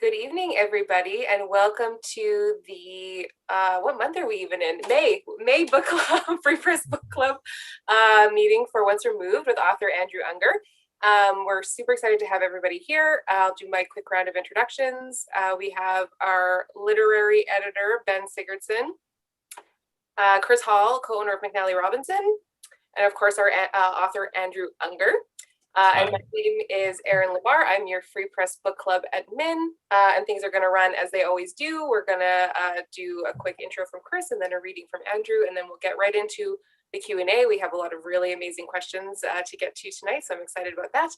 Good evening, everybody, and welcome to the, what month are we even in? May Book Club, Free Press Book Club meeting for Once Removed with author Andrew Unger. We're super excited to have everybody here. I'll do my quick round of introductions. We have our literary editor, Ben Sigurdsson, Chris Hall, co-owner of McNally Robinson, and of course our author Andrew Unger. And my name is Erin Lamar. I'm your Free Press Book Club admin, and things are going to run as they always do. We're going to do a quick intro from Chris and then a reading from Andrew, and then we'll get right into the Q&A. We have a lot of really amazing questions to get to tonight, so I'm excited about that.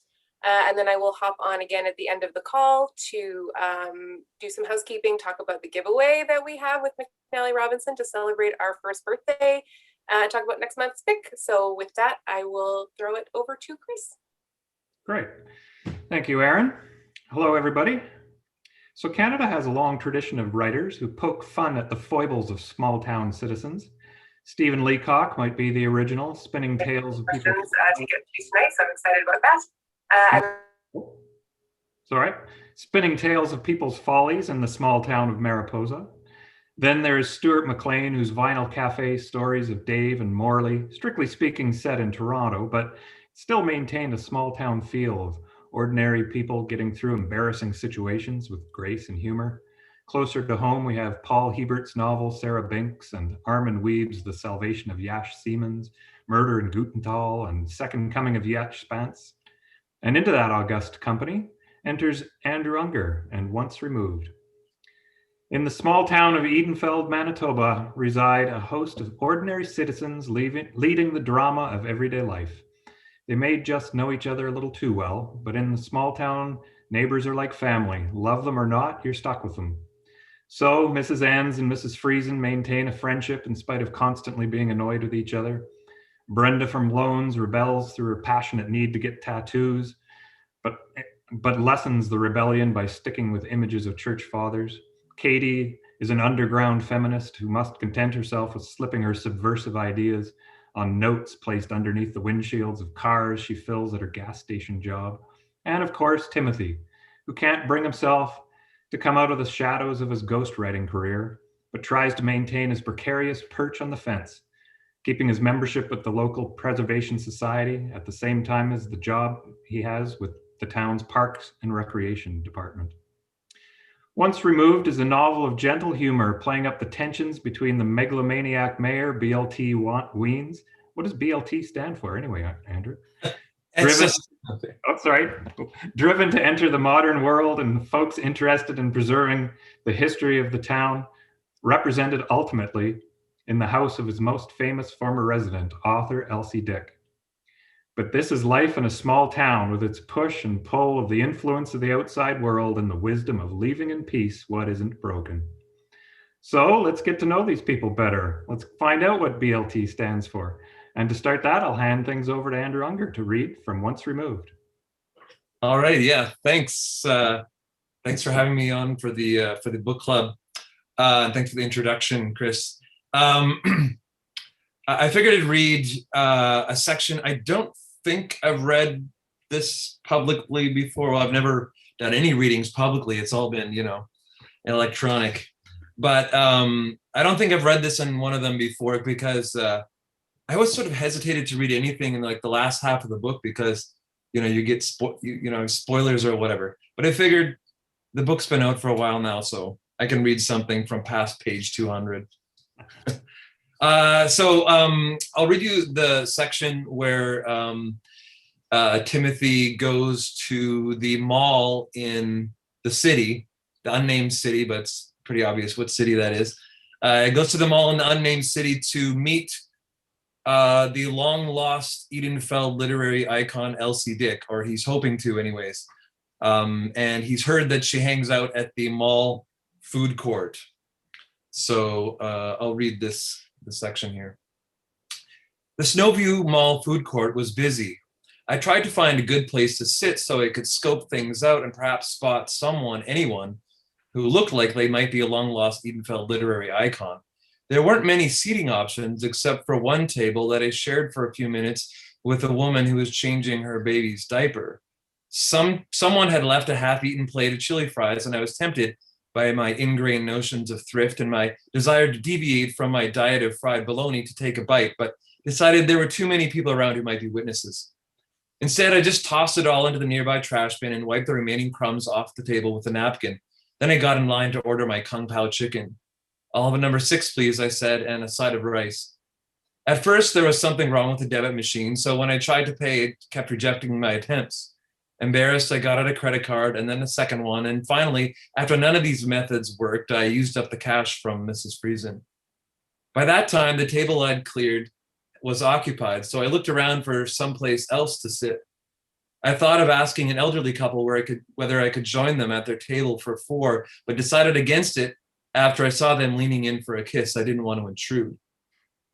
And then I will hop on again at the end of the call to do some housekeeping, talk about the giveaway that we have with McNally Robinson to celebrate our first birthday, and talk about next month's pick. So with that, I will throw it over to Chris. Great. Thank you, Erin. Hello, everybody. So Canada has a long tradition of writers who poke fun at the foibles of small town citizens. Stephen Leacock might be the original, spinning tales of people. To get to tonight, so I'm excited about that. It's all right. Spinning tales of people's follies in the small town of Mariposa. Then there's Stuart Mclean, whose Vinyl Cafe stories of Dave and Morley, strictly speaking set in Toronto, but still maintained a small town feel of ordinary people getting through embarrassing situations with grace and humor. Closer to home, we have Paul Hebert's novel Sarah Binks and Armin Weeb's The Salvation of Yash Siemens, Murder in Gutenthal, and Second Coming of Yash Spence. And into that august company enters Andrew Unger and Once Removed. In the small town of Edenfeld, Manitoba, reside a host of ordinary citizens leading the drama of everyday life. They may just know each other a little too well, but in the small town, neighbors are like family. Love them or not, you're stuck with them. So Mrs. Anns and Mrs. Friesen maintain a friendship in spite of constantly being annoyed with each other. Brenda from Loans rebels through her passionate need to get tattoos, but lessens the rebellion by sticking with images of church fathers. Katie is an underground feminist who must content herself with slipping her subversive ideas on notes placed underneath the windshields of cars she fills at her gas station job. And of course, Timothy, who can't bring himself to come out of the shadows of his ghostwriting career, but tries to maintain his precarious perch on the fence, keeping his membership with the local preservation society at the same time as the job he has with the town's parks and recreation department. Once Removed is a novel of gentle humor, playing up the tensions between the megalomaniac mayor, BLT Weens. What does BLT stand for anyway, Andrew? Driven to enter the modern world and folks interested in preserving the history of the town, represented ultimately in the house of his most famous former resident, author Elsie Dick. But this is life in a small town with its push and pull of the influence of the outside world and the wisdom of leaving in peace what isn't broken. So let's get to know these people better. Let's find out what BLT stands for. And to start that, I'll hand things over to Andrew Unger to read from Once Removed. All right, yeah, thanks. Thanks for having me on for the book club. And thanks for the introduction, Chris. I figured I'd read a section. I don't think I've read this publicly before. Well, I've never done any readings publicly. It's all been, electronic. But I don't think I've read this in one of them before because I always sort of hesitated to read anything in like the last half of the book because, you get spoilers or whatever. But I figured the book's been out for a while now, so I can read something from past page 200. So I'll read you the section where Timothy goes to the mall in the city, the unnamed city, but it's pretty obvious what city that is. It goes to the mall in the unnamed city to meet the long-lost Edenfeld literary icon Elsie Dick, or he's hoping to anyways. And he's heard that she hangs out at the mall food court. So I'll read this section here. The Snowview Mall food court was busy. I tried to find a good place to sit so I could scope things out and perhaps spot anyone who looked like they might be a long-lost Edenfeld literary icon. There weren't many seating options except for one table that I shared for a few minutes with a woman who was changing her baby's diaper. Someone had left a half-eaten plate of chili fries, and I was tempted by my ingrained notions of thrift and my desire to deviate from my diet of fried bologna to take a bite, but decided there were too many people around who might be witnesses. Instead, I just tossed it all into the nearby trash bin and wiped the remaining crumbs off the table with a napkin. Then I got in line to order my Kung Pao chicken. "I'll have a number 6, please," I said, "and a side of rice." At first, there was something wrong with the debit machine, so when I tried to pay, it kept rejecting my attempts. Embarrassed, I got out a credit card and then a second one, and finally, after none of these methods worked, I used up the cash from Mrs. Friesen. By that time, the table I'd cleared was occupied, so I looked around for someplace else to sit. I thought of asking an elderly couple whether I could join them at their table for 4, but decided against it after I saw them leaning in for a kiss. I didn't want to intrude.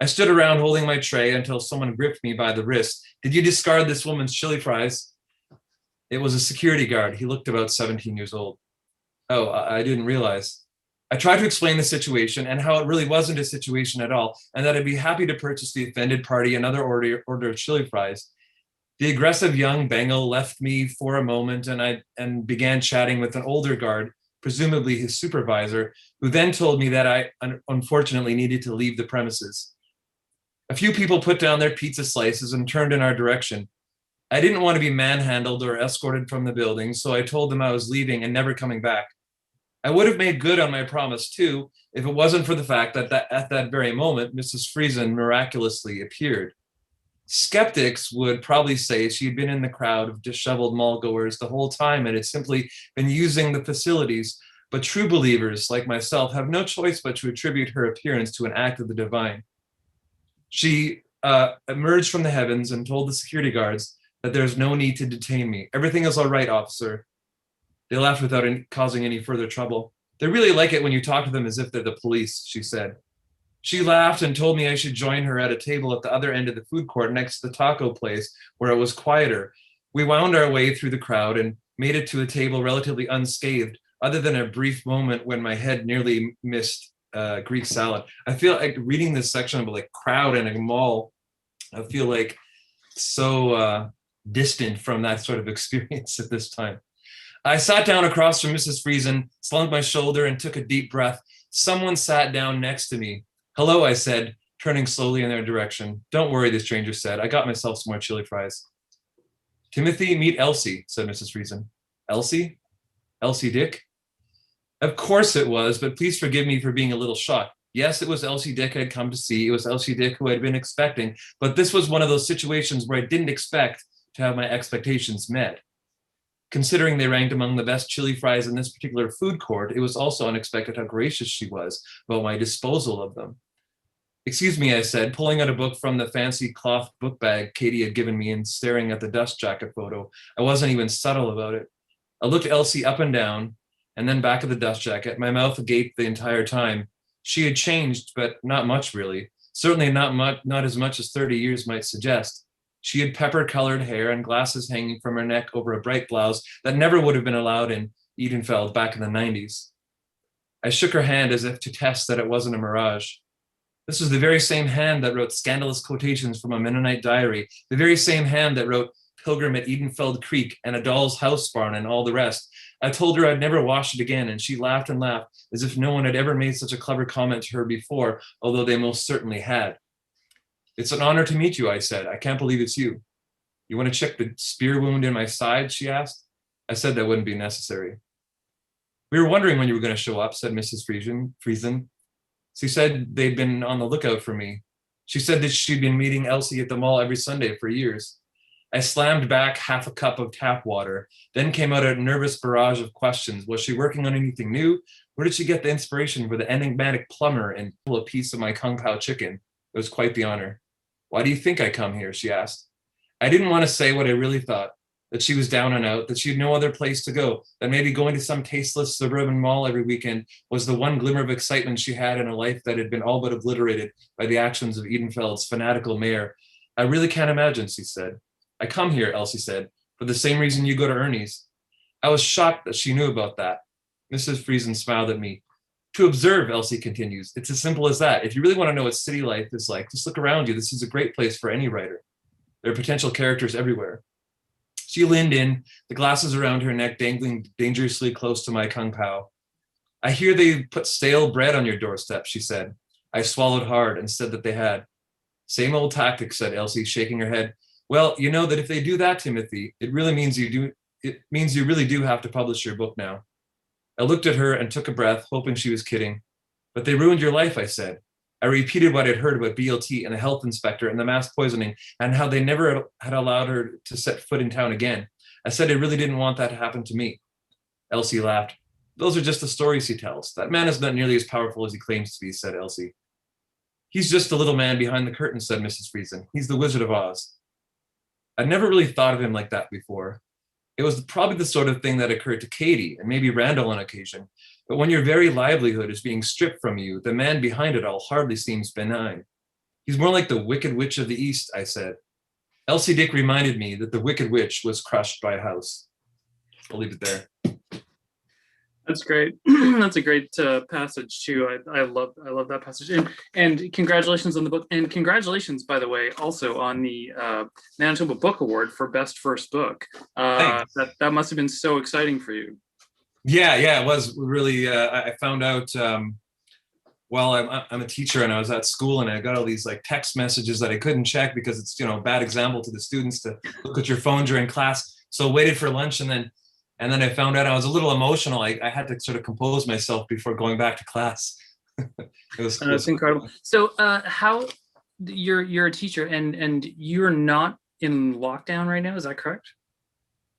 I stood around holding my tray until someone gripped me by the wrist. "Did you discard this woman's chili fries?" It was a security guard. He looked about 17 years old. "Oh, I didn't realize." I tried to explain the situation and how it really wasn't a situation at all, and that I'd be happy to purchase the offended party another order of chili fries. The aggressive young Bengal left me for a moment, and began chatting with an older guard, presumably his supervisor, who then told me that I unfortunately needed to leave the premises. A few people put down their pizza slices and turned in our direction. I didn't want to be manhandled or escorted from the building, so I told them I was leaving and never coming back. I would have made good on my promise too, if it wasn't for the fact that at that very moment, Mrs. Friesen miraculously appeared. Skeptics would probably say she had been in the crowd of disheveled mall-goers the whole time and had simply been using the facilities, but true believers like myself have no choice but to attribute her appearance to an act of the divine. She emerged from the heavens and told the security guards that there's no need to detain me. "Everything is all right, officer." They laughed without causing any further trouble. "They really like it when you talk to them as if they're the police," she said. She laughed and told me I should join her at a table at the other end of the food court next to the taco place where it was quieter. We wound our way through the crowd and made it to a table relatively unscathed, other than a brief moment when my head nearly missed Greek salad. I feel like reading this section about like crowd in a mall, I feel like so distant from that sort of experience at this time. I sat down across from Mrs. Friesen, slumped my shoulder, and took a deep breath. Someone sat down next to me. "Hello," I said, turning slowly in their direction. "Don't worry," the stranger said. "I got myself some more chili fries." "Timothy, meet Elsie," said Mrs. Friesen. "Elsie? Elsie Dick?" Of course it was, but please forgive me for being a little shocked. Yes, it was Elsie Dick I'd come to see. It was Elsie Dick who I'd been expecting, but this was one of those situations where I didn't expect to have my expectations met. Considering they ranked among the best chili fries in this particular food court, it was also unexpected how gracious she was about my disposal of them. "Excuse me," I said, pulling out a book from the fancy cloth book bag Katie had given me and staring at the dust jacket photo. I wasn't even subtle about it. I looked Elsie up and down, and then back at the dust jacket. My mouth agape the entire time. She had changed, but not much really. Certainly not as much as 30 years might suggest. She had pepper-colored hair and glasses hanging from her neck over a bright blouse that never would have been allowed in Edenfeld back in the 90s. I shook her hand as if to test that it wasn't a mirage. This was the very same hand that wrote scandalous quotations from a Mennonite diary, the very same hand that wrote Pilgrim at Edenfeld Creek and A Doll's House Barn and all the rest. I told her I'd never wash it again, and she laughed and laughed as if no one had ever made such a clever comment to her before, although they most certainly had. "It's an honor to meet you," I said. "I can't believe it's you." "You want to check the spear wound in my side?" she asked. I said that wouldn't be necessary. "We were wondering when you were going to show up," said Mrs. Friesen. She said they'd been on the lookout for me. She said that she'd been meeting Elsie at the mall every Sunday for years. I slammed back half a cup of tap water, then came out a nervous barrage of questions. Was she working on anything new? Where did she get the inspiration for the enigmatic plumber and a piece of my Kung Pao chicken? It was quite the honor. "Why do you think I come here?" she asked. I didn't want to say what I really thought, that she was down and out, that she had no other place to go, that maybe going to some tasteless suburban mall every weekend was the one glimmer of excitement she had in a life that had been all but obliterated by the actions of Edenfeld's fanatical mayor. "I really can't imagine," she said. "I come here," Elsie said, "for the same reason you go to Ernie's." I was shocked that she knew about that. Mrs. Friesen smiled at me. "To observe," Elsie continues. "It's as simple as that. If you really want to know what city life is like, just look around you. This is a great place for any writer. There are potential characters everywhere." She leaned in, the glasses around her neck dangling dangerously close to my kung pao. I hear they put stale bread on your doorstep, she said. I swallowed hard and said that they had. Same old tactics, said Elsie, shaking her head. Well, you know that if they do that, Timothy, it means you really do have to publish your book now. I looked at her and took a breath, hoping she was kidding. But they ruined your life, I said. I repeated what I'd heard about BLT and the health inspector and the mass poisoning and how they never had allowed her to set foot in town again. I said I really didn't want that to happen to me. Elsie laughed. Those are just the stories he tells. That man is not nearly as powerful as he claims to be, said Elsie. He's just the little man behind the curtain, said Mrs. Friesen. He's the Wizard of Oz. I'd never really thought of him like that before. It was probably the sort of thing that occurred to Katie and maybe Randall on occasion. But when your very livelihood is being stripped from you, the man behind it all hardly seems benign. He's more like the Wicked Witch of the East, I said. Elsie Dick reminded me that the Wicked Witch was crushed by a house. I'll leave it there. That's great. That's a great passage too. I love that passage. And congratulations on the book. And congratulations, by the way, also on the Manitoba Book Award for Best First Book. That must have been so exciting for you. Yeah, it was really. I found out while I'm a teacher and I was at school and I got all these like text messages that I couldn't check because it's a bad example to the students to look at your phone during class. So I waited for lunch and then I found out I was a little emotional. I had to sort of compose myself before going back to class. That's incredible. So how you're a teacher and you're not in lockdown right now, is that correct?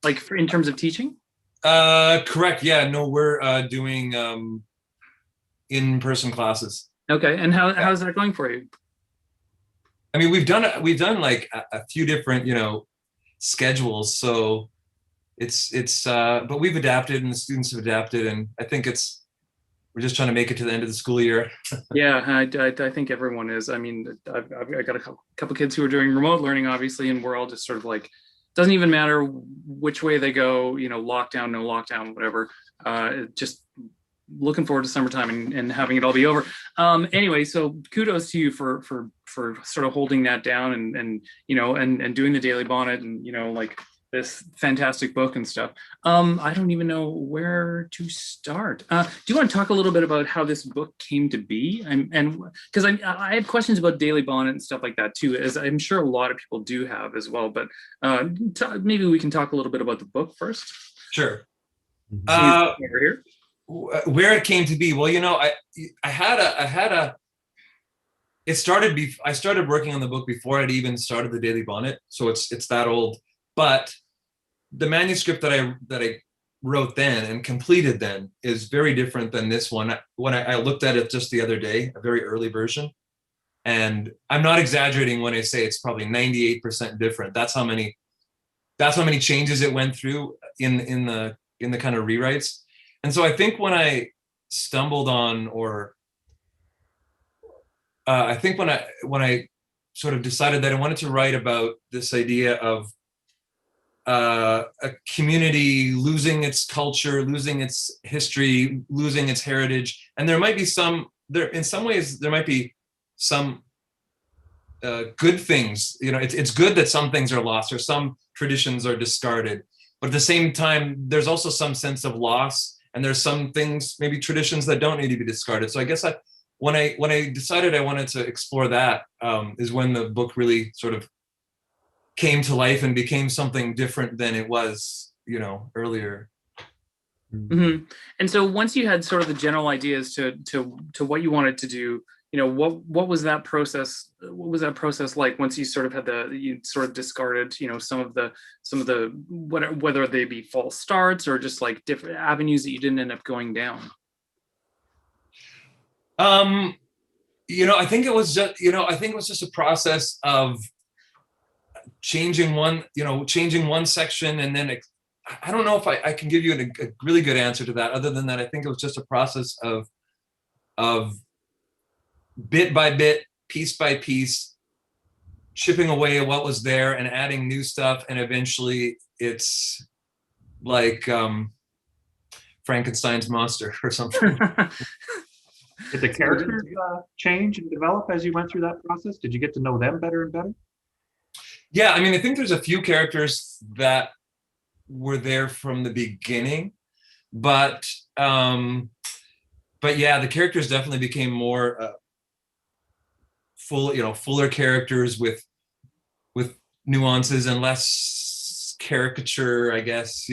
Like in terms of teaching? Correct. Yeah, no, we're doing in-person classes. Okay, and how's that going for you? I mean, we've done like a few different, schedules. So but we've adapted and the students have adapted, and I think we're just trying to make it to the end of the school year. Yeah, I think everyone is. I mean, I've got a couple kids who are doing remote learning, obviously, and we're all just sort of like, doesn't even matter which way they go, lockdown, no lockdown, whatever. Just looking forward to summertime and having it all be over. Anyway, so kudos to you for sort of holding that down and doing the Daily Bonnet and like this fantastic book and stuff. I don't even know where to start. Do you want to talk a little bit about how this book came to be? And because I have questions about Daily Bonnet and stuff like that too, as I'm sure a lot of people do have as well. But maybe we can talk a little bit about the book first. Sure. Over here. Where it came to be, well, I started working on the book before I'd even started the Daily Bonnet, so it's that old. But the manuscript that I wrote then and completed then is very different than this one. When I looked at it just the other day, a very early version, and I'm not exaggerating when I say it's probably 98% different. That's how many changes it went through in the kind of rewrites. And so I think when I stumbled on, I think when I sort of decided that I wanted to write about this idea of a community losing its culture, losing its history, losing its heritage, and there might be some good things. It's good that some things are lost or some traditions are discarded, but at the same time, there's also some sense of loss, and there's some things, maybe traditions that don't need to be discarded. So I guess when I decided I wanted to explore that, is when the book really sort of came to life and became something different than it was, earlier. Mm-hmm. And so once you had sort of the general ideas to what you wanted to do, what was that process? What was that process like once you sort of had you sort of discarded, some of the whether they be false starts or just like different avenues that you didn't end up going down? I think it was just a process of changing one section, and then I don't know if I can give you a really good answer to that. Other than that, I think it was just a process of bit by bit, piece by piece, chipping away at what was there and adding new stuff, and eventually it's like Frankenstein's monster or something. Did the characters change and develop as you went through that process? Did you get to know them better and better? Yeah, I mean, I think there's a few characters that were there from the beginning, but yeah, the characters definitely became more fuller characters with nuances and less caricature, I guess,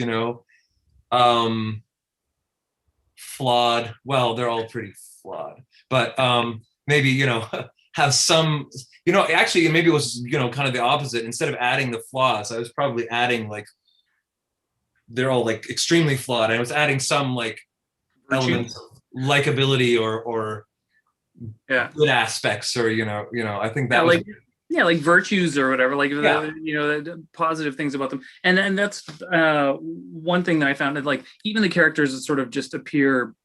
flawed. Well, they're all pretty flawed, but maybe, have some, actually maybe it was, kind of the opposite. Instead of adding the flaws, I was probably adding like, they're all like extremely flawed. I was adding some like elements of likability or Yeah. good aspects, or I think Yeah, that was like like virtues or whatever, like Yeah. the positive things about them. And that's one thing that I found, that like even the characters that sort of just appear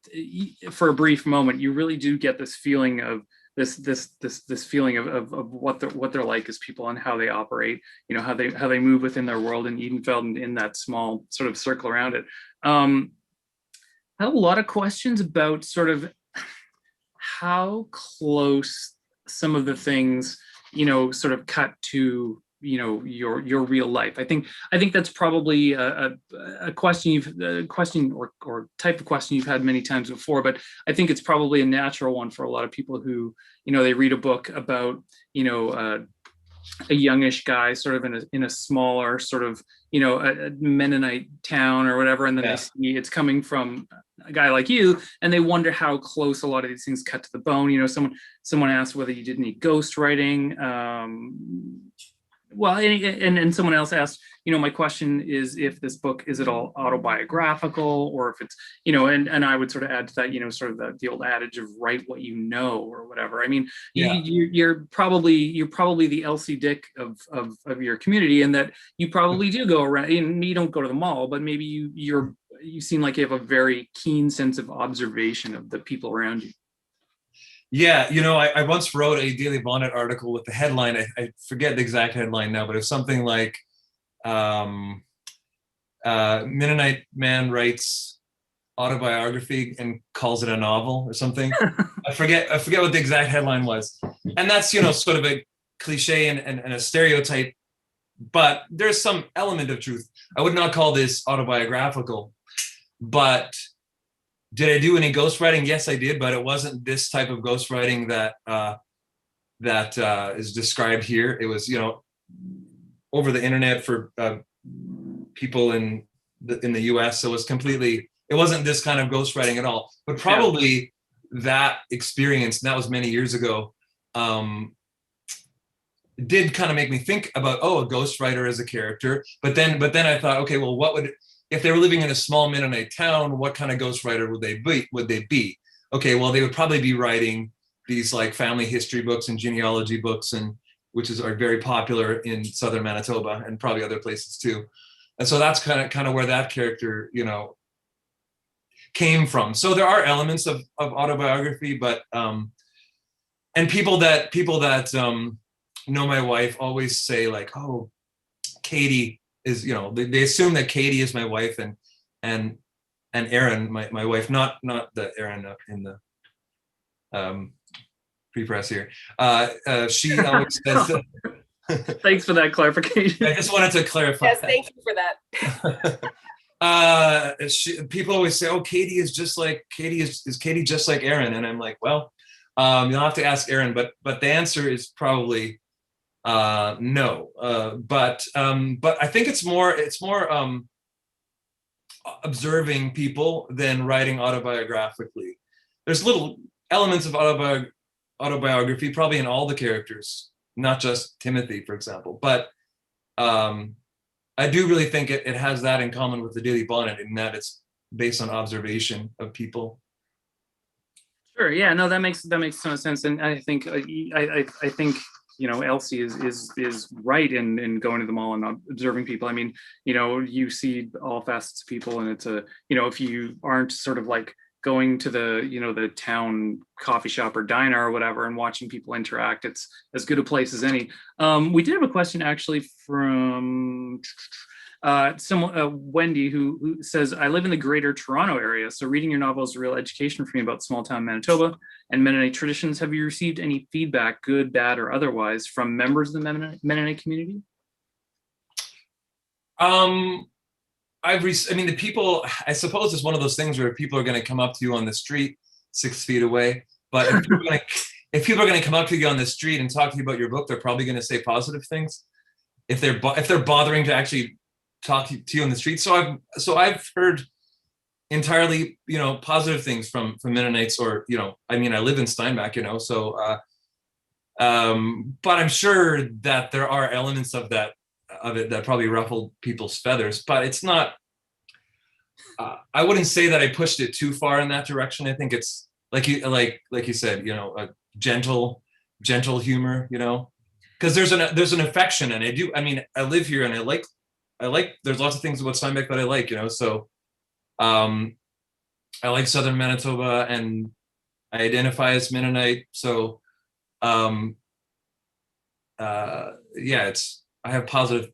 for a brief moment, you really do get this feeling of this feeling of what they're like as people and how they operate, how they move within their world in Edenfeld and in that small sort of circle around it. I have a lot of questions about sort of how close some of the things sort of cut to your real life. I think that's probably a question or type of question you've had many times before, but I think it's probably a natural one for a lot of people who they read a book about a youngish guy sort of in a smaller sort of a Mennonite town or whatever, and then they see it's coming from a guy like you, and they wonder how close a lot of these things cut to the bone. Someone asked whether you did any ghost writing. Well, and someone else asked, my question is if this book, is it all autobiographical, or if it's, and I would sort of add to that, sort of the old adage of write what you know or whatever. I mean, you're probably the Elsie Dick of your community, and that you probably do go around, and you don't go to the mall, but maybe you seem like you have a very keen sense of observation of the people around you. Yeah, I once wrote a Daily Bonnet article with the headline, I forget the exact headline now, but it's something like Mennonite man writes autobiography and calls it a novel or something. I forget what the exact headline was. And that's, sort of a cliche and a stereotype, but there's some element of truth. I would not call this autobiographical, but did I do any ghostwriting? Yes, I did, but it wasn't this type of ghostwriting that is described here. It was, over the internet for people in the U.S. So it wasn't this kind of ghostwriting at all. But probably that experience, and that was many years ago, did kind of make me think about, a ghostwriter as a character. But then I thought, okay, well, if they were living in a small Mennonite town, what kind of ghostwriter would they be? Okay, well, they would probably be writing these like family history books and genealogy books, and which are very popular in southern Manitoba and probably other places too. And so that's kind of where that character, came from. So there are elements of autobiography, but and people that know my wife always say like, oh, Katie is, they assume that Katie is my wife, and Erin, my wife, not the Erin in the pre-press here. She always says that. Thanks for that clarification. I just wanted to clarify. Yes, thank you for that. People always say, "Oh, Katie is just like Katie is Katie just like Erin?" And I'm like, well, you'll have to ask Erin, but the answer is probably no. But I think it's more observing people than writing autobiographically. There's little elements of autobiography probably in all the characters, not just Timothy, for example. But I do really think it has that in common with the Daily Bonnet, in that it's based on observation of people. Sure. Yeah. No, that makes a ton of sense, and I think I think Elsie is right in going to the mall and observing people. I mean, you see all facets of people, and it's if you aren't sort of like going to the town coffee shop or diner or whatever and watching people interact, it's as good a place as any. We did have a question actually from Wendy, who says, I live in the greater Toronto area, so reading your novel is a real education for me about small town Manitoba and Mennonite traditions. Have you received any feedback, good, bad, or otherwise, from members of the Mennonite community? I mean, the people, I suppose it's one of those things where people are going to come up to you on the street 6 feet away. But if people are going to come up to you on the street and talk to you about your book, they're probably going to say positive things. If they're bothering to actually talk to you on the street. So I've heard entirely, positive things from Mennonites, or, I mean, I live in Steinbach, so, but I'm sure that there are elements of it that probably ruffled people's feathers, but it's not, I wouldn't say that I pushed it too far in that direction. I think it's like you said, a gentle humor, because there's an affection, and I mean, I live here, and I like, there's lots of things about Steinbach that I like, so, I like Southern Manitoba, and I identify as Mennonite. So, yeah, I have positive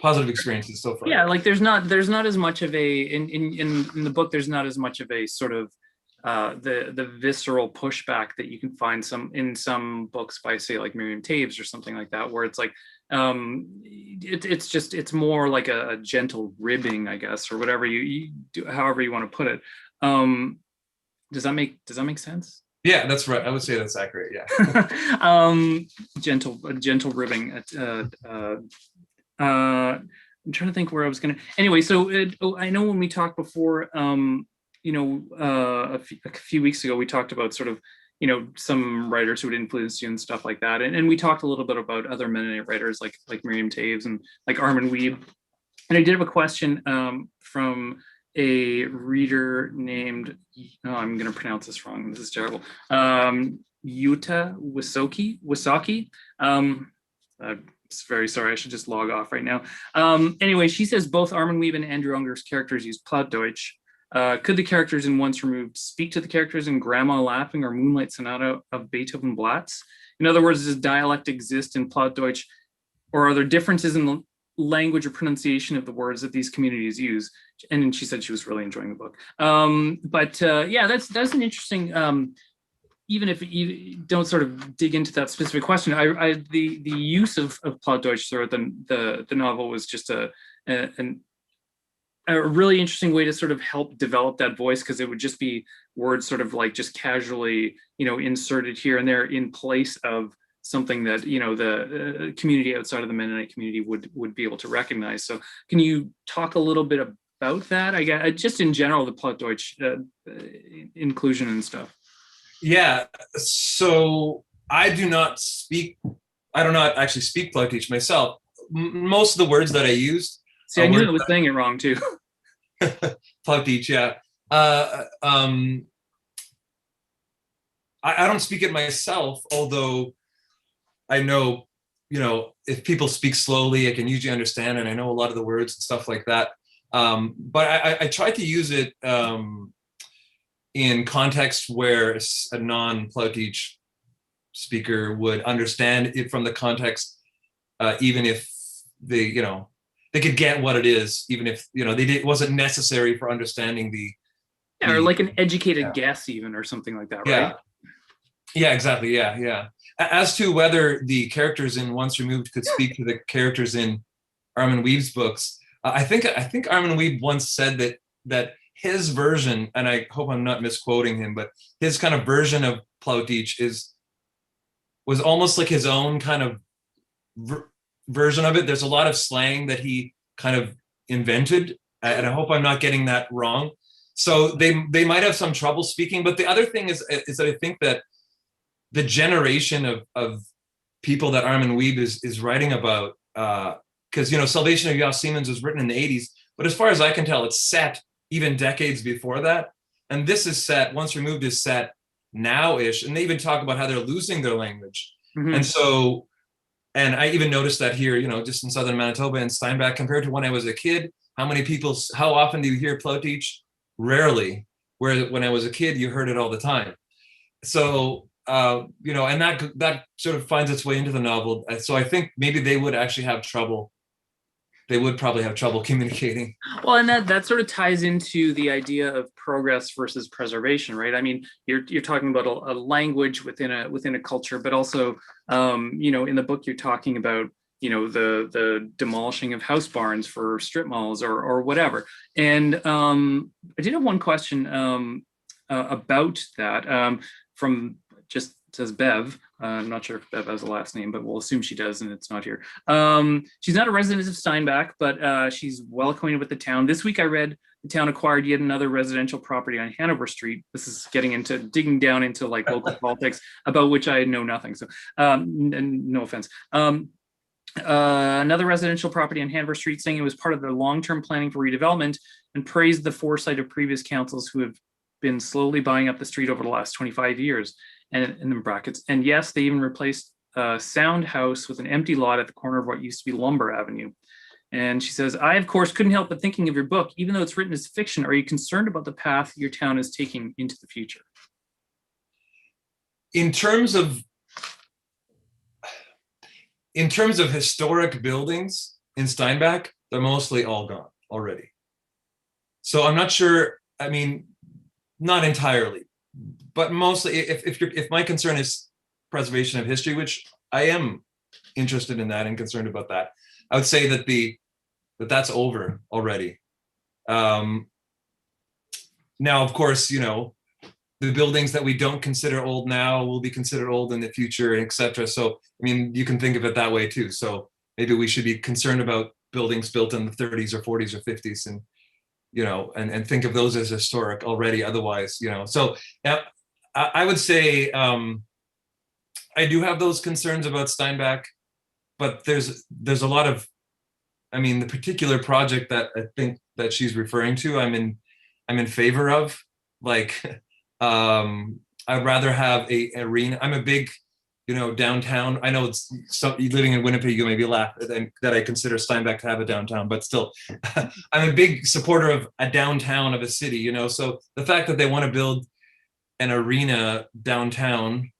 experiences so far. Yeah, like there's not as much of a in the book. There's not as much of a sort of the visceral pushback that you can find in some books by, say, like Miriam Taves or something like that, where it's like it's more like a gentle ribbing, I guess, or whatever you do, however you want to put it. Does that make sense? Yeah, that's right. I would say that's accurate. Yeah. Gentle ribbing. I'm trying to think where I was gonna. Anyway, so I know when we talked before, a few weeks ago, we talked about sort of, some writers who would influence you and stuff like that, and we talked a little bit about other Mennonite writers like Miriam Taves and like Armin Wiebe. And I did have a question from a reader named, I'm going to pronounce this wrong, this is terrible, Yuta Wisaki. Very sorry, I should just log off right now. Anyway, she says both Armin Wiebe and Andrew Unger's characters use Plattdeutsch. Could the characters in Once Removed speak to the characters in Grandma Laughing or Moonlight Sonata of Beethoven Blatz? In other words, does dialect exist in Plattdeutsch, or are there differences in the language or pronunciation of the words that these communities use? And she said she was really enjoying the book. Yeah, that's an interesting, even if you don't sort of dig into that specific question, the use of Plattdeutsch throughout the novel was just a really interesting way to sort of help develop that voice, because it would just be words sort of like just casually, inserted here and there in place of something that, the community outside of the Mennonite community would be able to recognize. So can you talk a little bit about that? I guess just in general, the Plattdeutsch inclusion and stuff. Yeah, so I do not actually speak Plattdeutsch myself. Most of the words that I used. See, I knew I was saying it wrong too. Plattdeutsch, yeah. I don't speak it myself, although I know, if people speak slowly, I can usually understand, and I know a lot of the words and stuff like that. But I try to use it in context where a non-Plattdeutsch speaker would understand it from the context, even if they could get what it is, even if it wasn't necessary for understanding or like an educated guess, even, or something like that, right? Yeah, exactly. Yeah. As to whether the characters in Once Removed could speak to the characters in Armin Wiebe's books, I think Armin Wiebe once said that his version, and I hope I'm not misquoting him, but his kind of version of Plattdeutsch was almost like his own kind of version of it. There's a lot of slang that he kind of invented, and I hope I'm not getting that wrong. So they might have some trouble speaking. But the other thing is that I think that the generation of people that Armin Wiebe is writing about, because Salvation of Jos Siemens was written in the 80s, but as far as I can tell, it's set even decades before that. And this is set, Once Removed is set now-ish, and they even talk about how they're losing their language. Mm-hmm. And I even noticed that here, just in Southern Manitoba and Steinbach, compared to when I was a kid, how often do you hear Plattdeutsch? Rarely. Where when I was a kid, you heard it all the time. So, and that sort of finds its way into the novel. So I think maybe they would actually have trouble. They would probably have trouble communicating. Well, and that sort of ties into the idea of progress versus preservation, right? I mean, you're talking about a language within a culture, but also, in the book you're talking about, the demolishing of house barns for strip malls or whatever. And I did have one question about that from just says Bev. I'm not sure if Bev has a last name, but we'll assume she does, and it's not here. She's not a resident of Steinbach, but she's well acquainted with the town. This week I read the town acquired yet another residential property on Hanover Street. This is digging down into like local politics, about which I know nothing. So, and no offense. Another residential property on Hanover Street, saying it was part of the long-term planning for redevelopment, and praised the foresight of previous councils who have been slowly buying up the street over the last 25 years. And in brackets, and yes, they even replaced a sound house with an empty lot at the corner of what used to be Lumber Avenue. And she says, I, of course, couldn't help but thinking of your book. Even though it's written as fiction, are you concerned about the path your town is taking into the future? In terms of historic buildings in Steinbach, they're mostly all gone already. So I'm not sure, I mean, not entirely, but mostly if my concern is preservation of history, which I am interested in that and concerned about that, I would say that that's over already. Now, of course, the buildings that we don't consider old now will be considered old in the future, et cetera. So, I mean, you can think of it that way too. So maybe we should be concerned about buildings built in the 30s or 40s or 50s and, and think of those as historic already. Otherwise, so yeah, I would say I do have those concerns about Steinbach, but there's a lot of, I mean, the particular project that I think that she's referring to, I'm in favor of. Like, I'd rather have a arena. I'm a big, downtown. I know it's living in Winnipeg, you maybe laugh that I consider Steinbach to have a downtown, but still, I'm a big supporter of a downtown of a city. So the fact that they want to build an arena downtown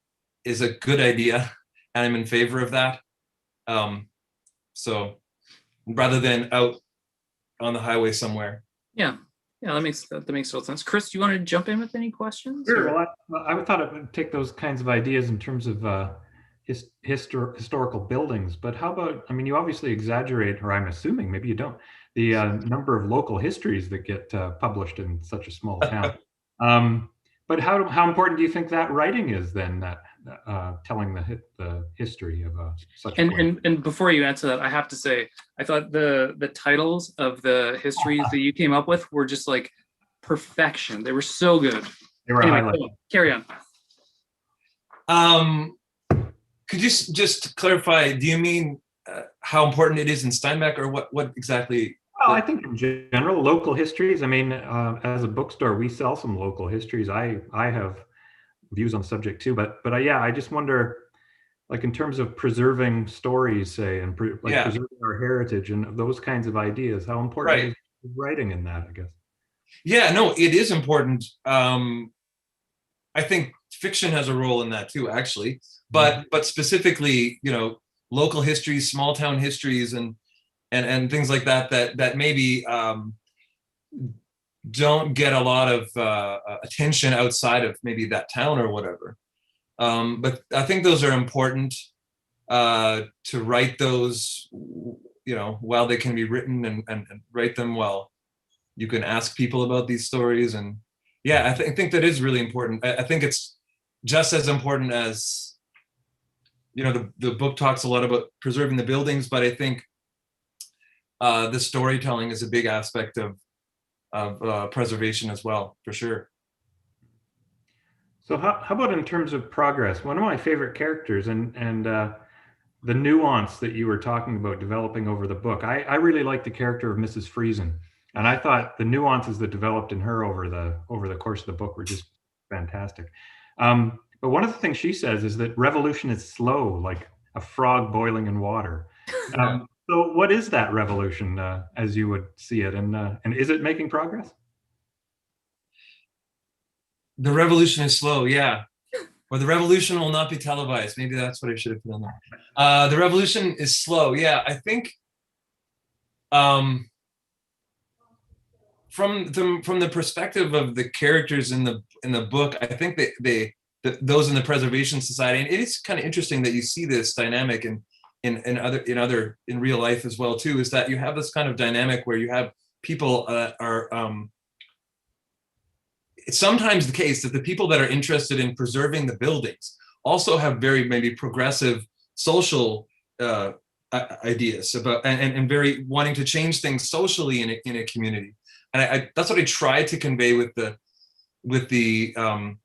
is a good idea, and I'm in favor of that. So rather than out on the highway somewhere. Yeah, that makes total sense. Chris, do you want to jump in with any questions? Sure. Well, I thought I would take those kinds of ideas in terms of historical buildings, but how about, I mean, you obviously exaggerate, or I'm assuming, maybe you don't, the number of local histories that get published in such a small town. But how important do you think that writing is then, that telling the history of such a place? And before you answer that, I have to say, I thought the titles of the histories that you came up with were just like perfection. They were so good. They were anyway, carry on. Could you just clarify, do you mean how important it is in Steinbach, or what exactly? Well, I think in general, local histories. I mean, as a bookstore, we sell some local histories. I have views on the subject too, but yeah, I just wonder, like in terms of preserving stories, say, and preserving our heritage and those kinds of ideas, how important is writing in that, I guess? Yeah, no, it is important. I think fiction has a role in that too, actually, but specifically, local histories, small town histories, and things like that maybe don't get a lot of attention outside of maybe that town or whatever. But I think those are important to write those, while they can be written, and write them while you can ask people about these stories. And yeah, I think that is really important. I think it's just as important as, the book talks a lot about preserving the buildings, but I think the storytelling is a big aspect of preservation as well, for sure. So how about in terms of progress? One of my favorite characters and the nuance that you were talking about developing over the book. I really like the character of Mrs. Friesen, and I thought the nuances that developed in her over the course of the book were just fantastic. But one of the things she says is that revolution is slow, like a frog boiling in water. So what is that revolution as you would see it, and is it making progress? The revolution is slow, yeah. Or the revolution will not be televised. Maybe that's what I should have put on there. The revolution is slow, yeah. I think from the perspective of the characters in the book, I think those in the Preservation Society, and it is kind of interesting that you see this dynamic in real life as well too, is that you have this kind of dynamic where you have people are it's sometimes the case that the people that are interested in preserving the buildings also have very maybe progressive social ideas about and very wanting to change things socially in a community. And that's what I tried to convey with the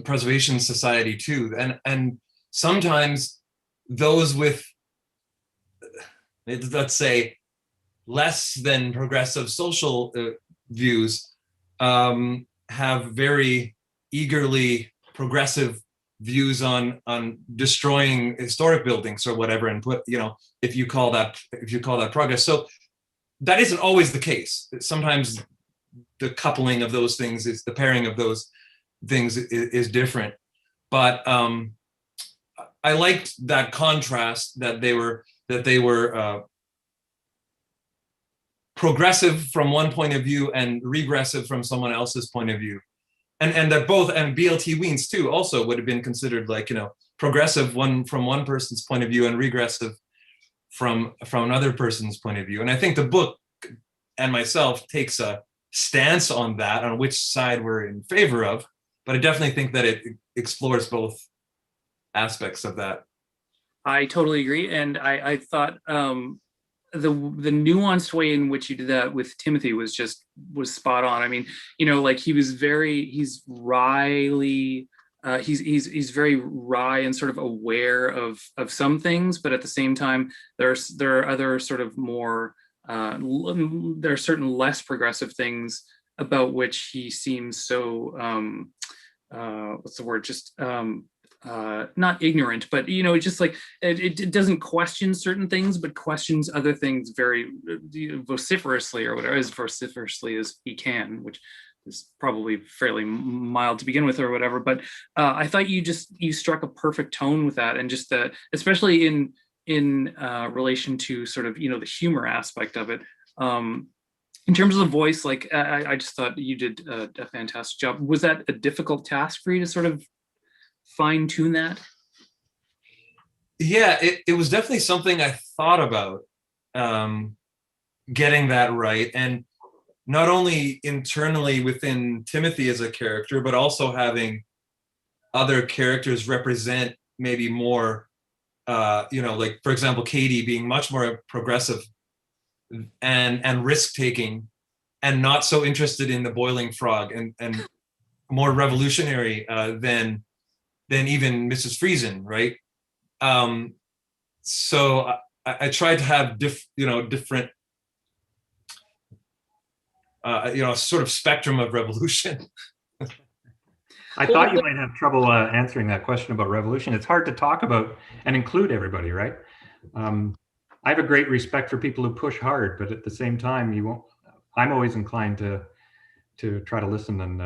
Preservation Society too. And sometimes those with, let's say, less than progressive social views have very eagerly progressive views on destroying historic buildings or whatever, and put, if you call that progress. So that isn't always the case. Sometimes the coupling of those things is, the pairing of those things is different. But I liked that contrast, that they were progressive from one point of view and regressive from someone else's point of view. And that both, and BLT Weens too also would have been considered like, progressive from one person's point of view and regressive from another person's point of view. And I think the book and myself takes a stance on that, on which side we're in favor of. But I definitely think that it explores both aspects of that. I totally agree. And I thought the nuanced way in which you did that with Timothy was spot on. I mean, like he's wryly, he's very wry and sort of aware of some things, but at the same time, there are other sort of more, there are certain less progressive things about which he seems so, what's the word? Just not ignorant, but just like it doesn't question certain things, but questions other things very vociferously, or whatever, as vociferously as he can, which is probably fairly mild to begin with or whatever. But I thought you struck a perfect tone with that, and just especially in relation to sort of the humor aspect of it. In terms of the voice, like I just thought you did a fantastic job. Was that a difficult task for you to sort of fine tune that? Yeah, it was definitely something I thought about, getting that right, and not only internally within Timothy as a character, but also having other characters represent maybe more, like for example, Katie being much more progressive and risk taking, and not so interested in the boiling frog, and more revolutionary than even Mrs. Friesen, right? So I tried to have different, sort of spectrum of revolution. I thought you might have trouble answering that question about revolution. It's hard to talk about and include everybody, right? I have a great respect for people who push hard, but at the same time, I'm always inclined to try to listen and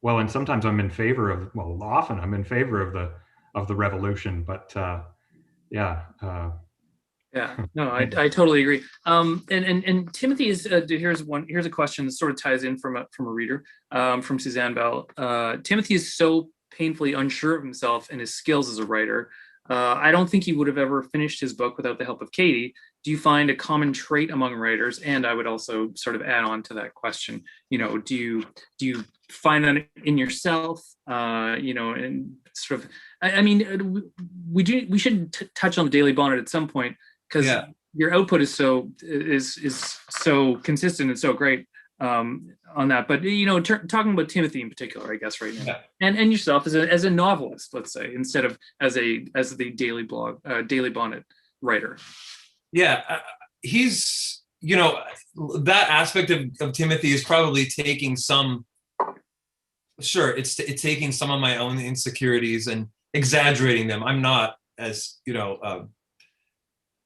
and sometimes I'm in favor of, often I'm in favor of the revolution, but yeah. Yeah, no, I totally agree. And Timothy is here's a question that sort of ties in from a reader, from Suzanne Bell. Timothy is so painfully unsure of himself and his skills as a writer. I don't think he would have ever finished his book without the help of Katie. Do you find a common trait among writers? And I would also sort of add on to that question, do you find that in yourself, and sort of, I mean, we should touch on the Daily Bonnet at some point, because your output is so consistent and so great on that. But talking about Timothy in particular, I guess right now, and yourself as a novelist, let's say, instead of as the Daily Bonnet writer. Yeah, he's that aspect of Timothy is probably taking some. Sure, it's taking some of my own insecurities and exaggerating them. I'm not as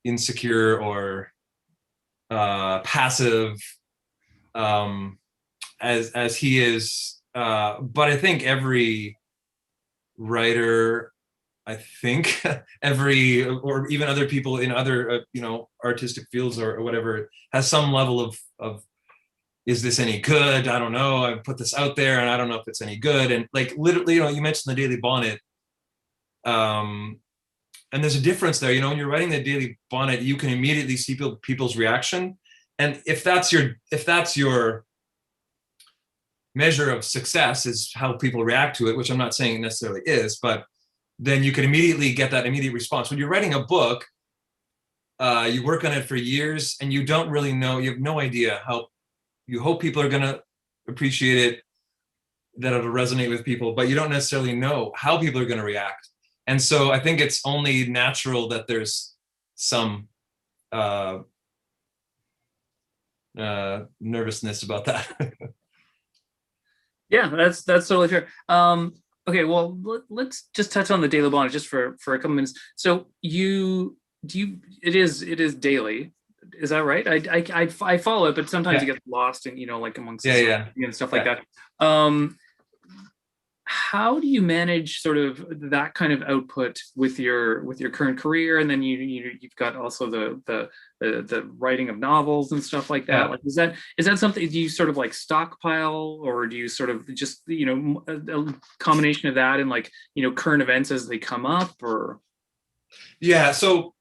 insecure or passive as he is, but I think every writer, or even other people in other artistic fields or whatever, has some level of is this any good? I don't know. I put this out there and I don't know if it's any good. And like literally, you mentioned the Daily Bonnet. and there's a difference there. You know, when you're writing the Daily Bonnet, you can immediately see people's reaction. And if that's your measure of success, is how people react to it, which I'm not saying it necessarily is, but then you can immediately get that immediate response. When you're writing a book, you work on it for years and you don't really know, you have no idea how, you hope people are going to appreciate it, that it'll resonate with people, but you don't necessarily know how people are going to react. And so I think it's only natural that there's some nervousness about that. Yeah, that's totally fair. Okay, well, let's just touch on the Daily Bonnet just for a couple minutes. So it is daily, is that right? I follow it, but sometimes Yeah. it gets lost in, like amongst Yeah. and stuff like that. How do you manage sort of that kind of output with your current career, and then you've got also the writing of novels and stuff like that? Yeah. Like, is that something, do you sort of like stockpile, or do you sort of just a combination of that and like current events as they come up? Or Yeah, so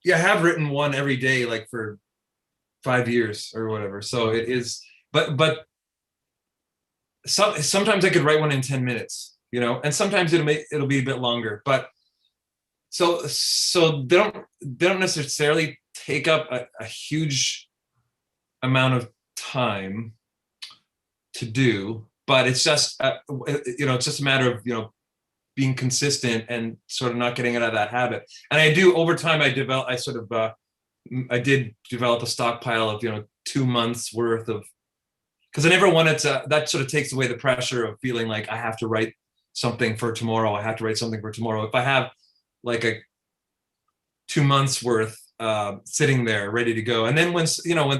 I have written one every day, like for 5 years or whatever. So it is, but sometimes I could write one in 10 minutes, and sometimes it'll be a bit longer. But so they don't necessarily take up a huge amount of time to do, but it's just it's just a matter of being consistent and sort of not getting out of that habit. And I do, over time, I did develop a stockpile of 2 months worth of, because I never wanted to, that sort of takes away the pressure of feeling like I have to write something for tomorrow. If I have like a 2 months worth sitting there ready to go, and then when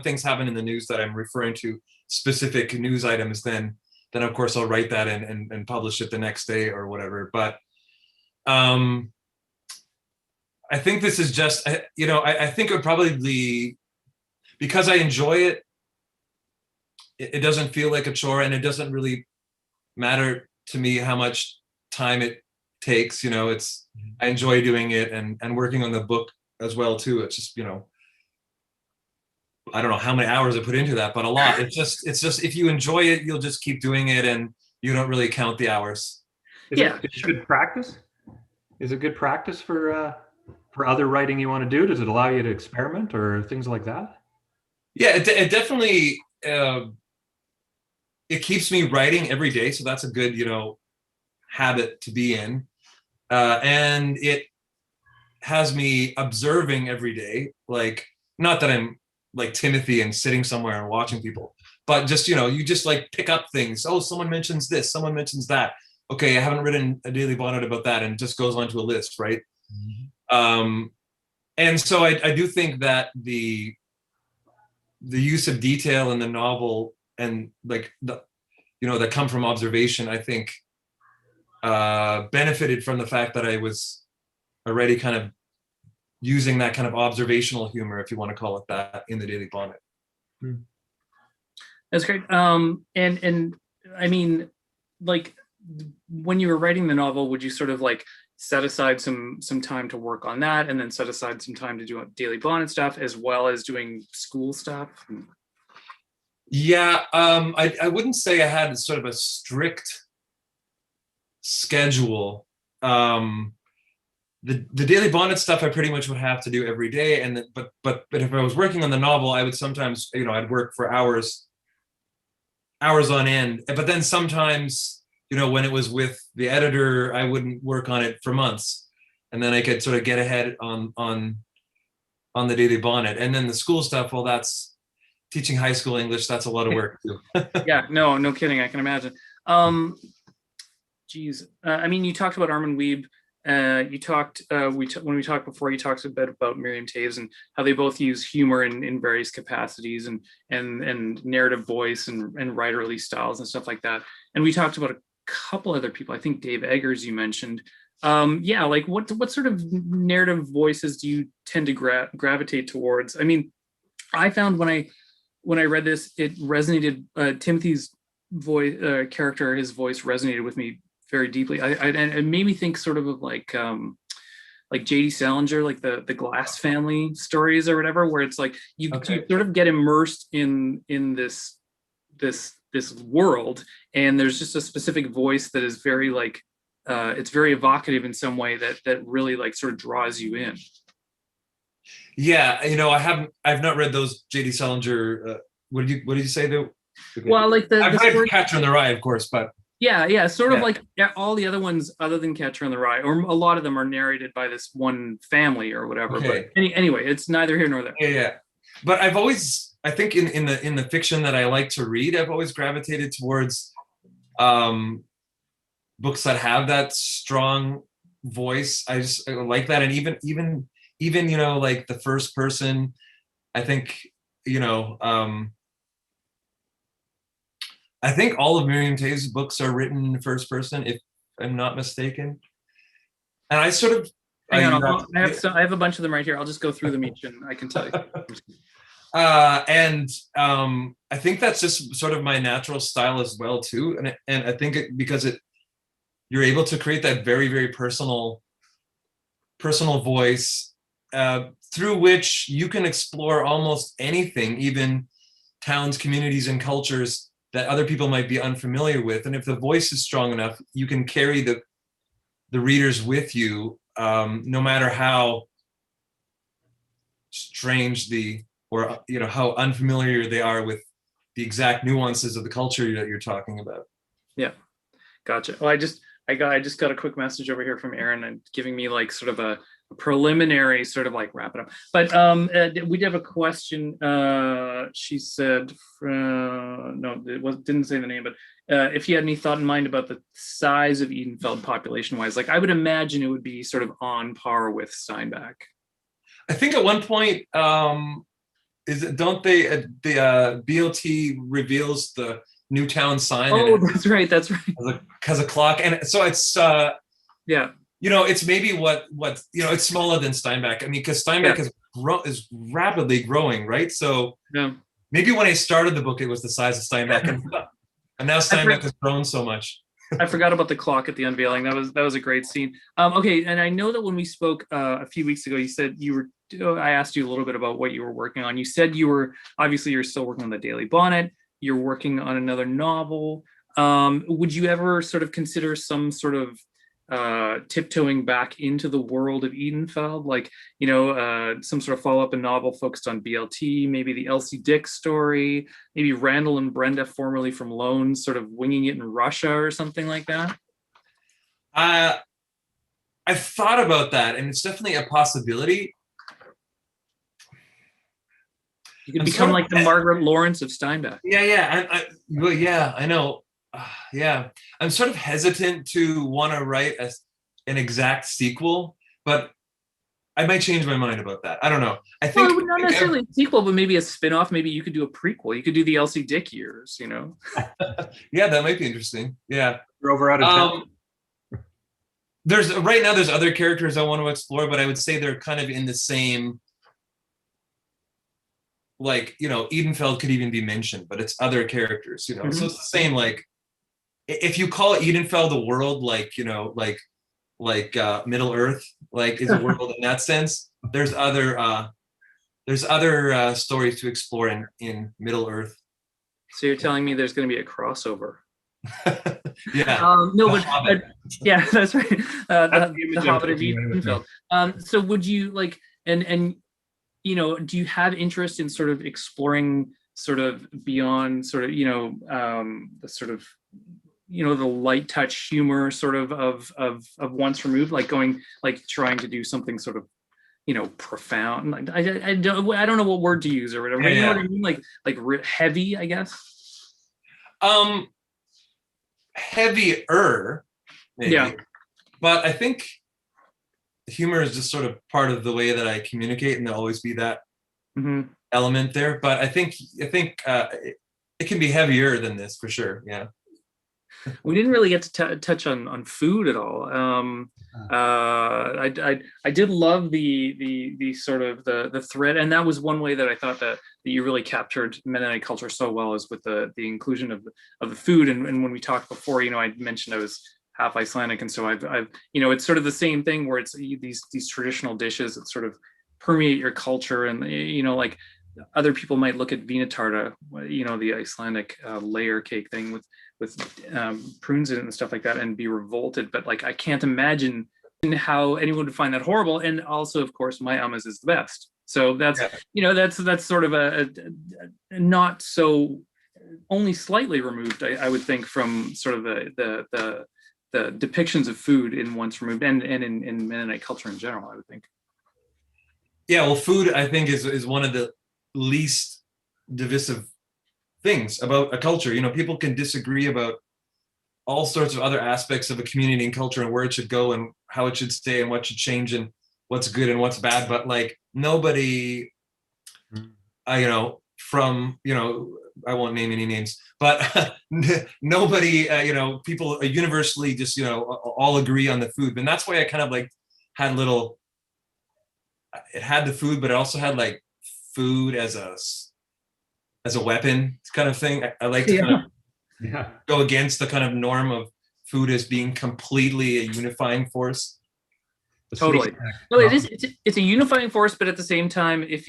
things happen in the news that I'm referring to, specific news items, then of course I'll write that and publish it the next day or whatever. But I think this is just, I think it would probably be, because I enjoy it, it doesn't feel like a chore, and it doesn't really matter to me how much time it takes. I enjoy doing it, and working on the book as well too. It's just, I don't know how many hours I put into that, but a lot. It's just if you enjoy it, you'll just keep doing it, and you don't really count the hours. Is it good practice? Is it good practice for other writing you want to do? Does it allow you to experiment or things like that? Yeah, it definitely, it keeps me writing every day. So that's a good, habit to be in. And it has me observing every day. Like, not that I'm like Timothy and sitting somewhere and watching people, but just, you just like pick up things. Oh, someone mentions this, someone mentions that. Okay, I haven't written a Daily Bonnet about that, and it just goes onto a list, right? Mm-hmm. And so I do think that the use of detail in the novel, and like that come from observation, I think benefited from the fact that I was already kind of using that kind of observational humor, if you want to call it that, in the Daily Bonnet. That's great. And I mean, like, when you were writing the novel, would you sort of like set aside some time to work on that, and then set aside some time to do Daily Bonnet stuff as well as doing school stuff? Yeah, I wouldn't say I had sort of a strict schedule. The Daily Bonnet stuff I pretty much would have to do every day, and but if I was working on the novel, I would sometimes, I'd work for hours on end. But then sometimes, when it was with the editor, I wouldn't work on it for months, and then I could sort of get ahead on the Daily Bonnet. And then the school stuff, well, that's teaching high school English. That's a lot of work too. Yeah, no kidding. I can imagine. Geez, I mean, you talked about Armin Wiebe. You talked when we talked before, you talked a bit about Miriam Toews and how they both use humor in various capacities, and narrative voice and writerly styles and stuff like that. And we talked about a couple other people. I think Dave Eggers you mentioned. Yeah, like what sort of narrative voices do you tend to gravitate towards? I mean, I found when I read this, it resonated. Timothy's voice his voice resonated with me very deeply. And it made me think sort of like like J.D. Salinger, like the Glass family stories or whatever, where it's like you Okay. sort of get immersed in this world, and there's just a specific voice that is very like it's very evocative in some way that really like sort of draws you in. Yeah, I've not read those J.D. Salinger. What did you say though? Okay. Well, like I've read story, Catcher in the Rye, of course, but sort of Yeah. like all the other ones other than Catcher in the Rye, or a lot of them are narrated by this one family or whatever. Okay. But anyway, it's neither here nor there. yeah. But I think in the fiction that I like to read, I've always gravitated towards books that have that strong voice. I like that, and even like the first person. I think I think all of Miriam Toews' books are written in the first person, if I'm not mistaken. And I sort of Hang on, I have a bunch of them right here. I'll just go through them each, and I can tell you. And I think that's just sort of my natural style as well too. And I think because you're able to create that very, very personal voice through which you can explore almost anything, even towns, communities, and cultures that other people might be unfamiliar with. And if the voice is strong enough, you can carry the readers with you, no matter how strange or how unfamiliar they are with the exact nuances of the culture that you're talking about. Yeah, gotcha. Well, I just got a quick message over here from Erin and giving me like sort of a preliminary sort of like wrap it up. But we did have a question. She said, no, didn't say the name, but if you had any thought in mind about the size of Edenfeld population wise, like I would imagine it would be sort of on par with Steinbach. I think at one point, don't they, the BLT reveals the Newtown sign. Oh, that's right. Has a clock. And so it's, yeah. It's maybe what it's smaller than Steinbach. I mean, because Steinbach is rapidly growing, right? So maybe when I started the book, it was the size of Steinbach, and now Steinbach has grown so much. I forgot about the clock at the unveiling. That was a great scene. Okay, and I know that when we spoke a few weeks ago, you said I asked you a little bit about what you were working on. You said you're still working on the Daily Bonnet. You're working on another novel. Would you ever sort of consider some sort of tiptoeing back into the world of Edenfeld, like some sort of follow-up novel focused on BLT, maybe the Elsie Dick story, maybe Randall and Brenda, formerly from Lone, sort of winging it in Russia or something like that? I've thought about that, and it's definitely a possibility. You could become like the Margaret Lawrence of Steinbach. I know. Yeah, I'm sort of hesitant to want to write an exact sequel, but I might change my mind about that. I don't know. I think not necessarily a sequel, but maybe a spin-off. Maybe you could do a prequel. You could do the Elsie Dick years, Yeah, that might be interesting. Yeah. You're over out of town. There's other characters I want to explore, but I would say they're kind of in the same, like, Edenfeld could even be mentioned, but it's other characters, So it's the same, like, if you call Edenfeld a world, like Middle Earth, like is a world in that sense, there's other stories to explore in Middle Earth. So you're telling me there's going to be a crossover? Yeah. No, but yeah, that's right. The Hobbit of Edenfeld. So would you like, and do you have interest in sort of exploring sort of beyond sort of the sort of the light touch humor sort of Once Removed, like trying to do something sort of profound? I don't know what word to use or whatever. Yeah, you know what I mean? Like heavy, I guess. Heavier, maybe. Yeah. But I think humor is just sort of part of the way that I communicate, and there'll always be that element there. But I think it can be heavier than this for sure. Yeah. We didn't really get to touch on food at all. I did love the sort of the thread, and that was one way that I thought that you really captured Mennonite culture so well, is with the inclusion of the food. And when we talked before, I mentioned I was half Icelandic, and so I've it's sort of the same thing where it's these traditional dishes that sort of permeate your culture, and like other people might look at vinatarta, the Icelandic layer cake thing with prunes in it and stuff like that, and be revolted. But like, I can't imagine how anyone would find that horrible. And also, of course, my amas is the best. So that's that's sort of a not so, only slightly removed, I would think, from sort of the depictions of food in Once Removed and in Mennonite culture in general, I would think. Yeah, well, food, I think, is one of the least divisive things about a culture. People can disagree about all sorts of other aspects of a community and culture and where it should go and how it should stay and what should change and what's good and what's bad. But like, nobody, from, I won't name any names, but nobody, people universally just, all agree on the food. And that's why I kind of like had it had the food, but it also had like food as a weapon kind of thing. I like to kind of go against the kind of norm of food as being completely a unifying force. Totally. No, it's a unifying force, but at the same time, if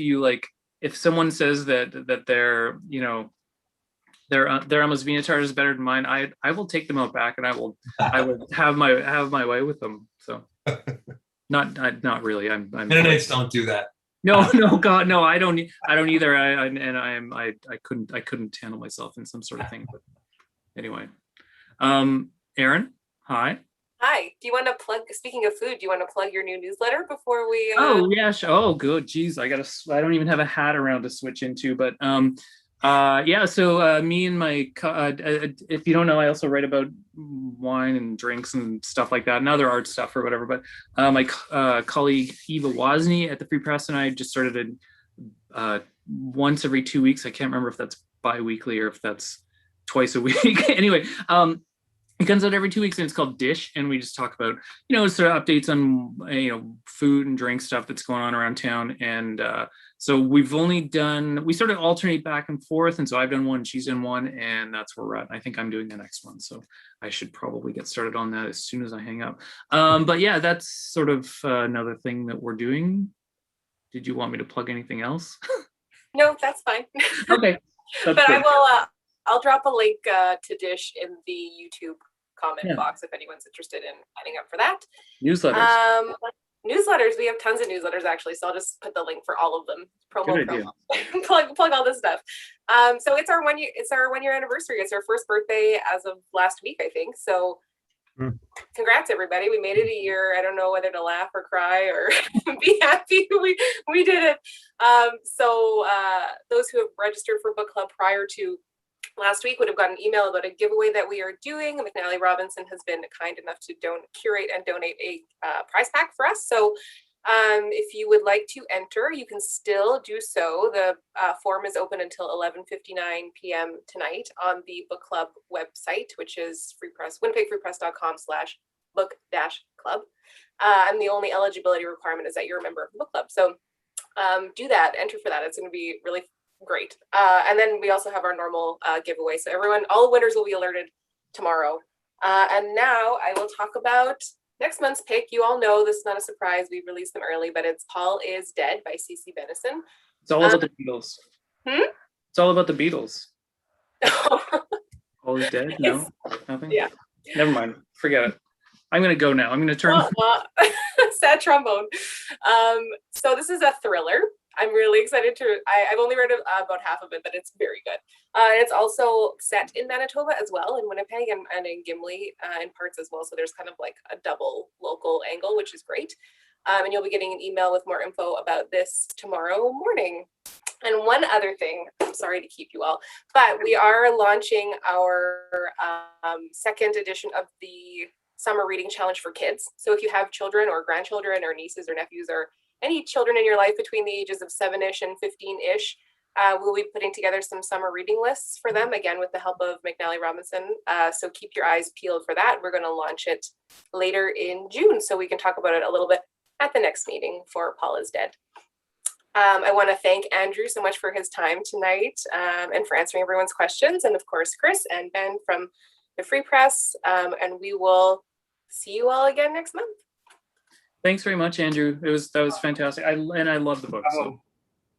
someone says that their Emma's vinatarta is better than mine, I will take them out back, and I would have my way with them. So not really. I'm Mennonites don't do that. No, God, no, I don't either. I couldn't handle myself in some sort of thing. But anyway, Aaron, hi. Hi. Do you want to plug? Speaking of food, do you want to plug your new newsletter before we? Oh yeah. Oh, good. Geez, I don't even have a hat around to switch into, but yeah. So me and my, if you don't know, I also write about wine and drinks and stuff like that, and other art stuff or whatever. But my colleague Eva Wozni at the Free Press and I just started once every 2 weeks. I can't remember if that's bi-weekly or if that's twice a week. Anyway, it comes out every 2 weeks, and it's called Dish, and we just talk about sort of updates on food and drink stuff that's going on around town. And so we sort of alternate back and forth, and so I've done one, she's done one, and that's where we're at. I think I'm doing the next one, so I should probably get started on that as soon as I hang up. But yeah, that's sort of another thing that we're doing. Did you want me to plug anything else? No, that's fine. Okay. But good. I'll drop a link to Dish in the YouTube comment box if anyone's interested in signing up for that. Newsletters. Newsletters. We have tons of newsletters actually, so I'll just put the link for all of them. Promo. plug all this stuff. So it's our 1 year. It's our 1 year anniversary. It's our first birthday as of last week, I think. So congrats, everybody. We made it a year. I don't know whether to laugh or cry or be happy. We did it. So those who have registered for book club prior to last week would have gotten an email about a giveaway that we are doing. McNally Robinson has been kind enough to curate and donate a prize pack for us. So if you would like to enter, you can still do so. The form is open until 11:59 p.m. tonight on the book club website, which is winnipegfreepress.com/book-club. And the only eligibility requirement is that you're a member of the book club. So do that, enter for that. It's going to be really great. And then we also have our normal giveaway. So all winners will be alerted tomorrow. And now I will talk about next month's pick. You all know this is not a surprise. We released them early, but it's Paul is Dead by Cece Bennison. It's all about the Beatles. It's all about the Beatles. Paul is Dead? No? Nothing? Yeah. Never mind. Forget it. I'm going to go now. I'm going to turn. Sad trombone. So this is a thriller. I'm really excited I've only read about half of it, but it's very good. It's also set in Manitoba as well, in Winnipeg and in Gimli in parts as well. So there's kind of like a double local angle, which is great. And you'll be getting an email with more info about this tomorrow morning. And one other thing, I'm sorry to keep you all, but we are launching our second edition of the Summer Reading Challenge for kids. So if you have children or grandchildren or nieces or nephews or any children in your life between the ages of 7-ish and 15-ish, we'll be putting together some summer reading lists for them, again, with the help of McNally Robinson. So keep your eyes peeled for that. We're going to launch it later in June, so we can talk about it a little bit at the next meeting for Paul is Dead. I want to thank Andrew so much for his time tonight and for answering everyone's questions. And of course, Chris and Ben from the Free Press. And we will see you all again next month. Thanks very much, Andrew. That was fantastic. I love the book. So.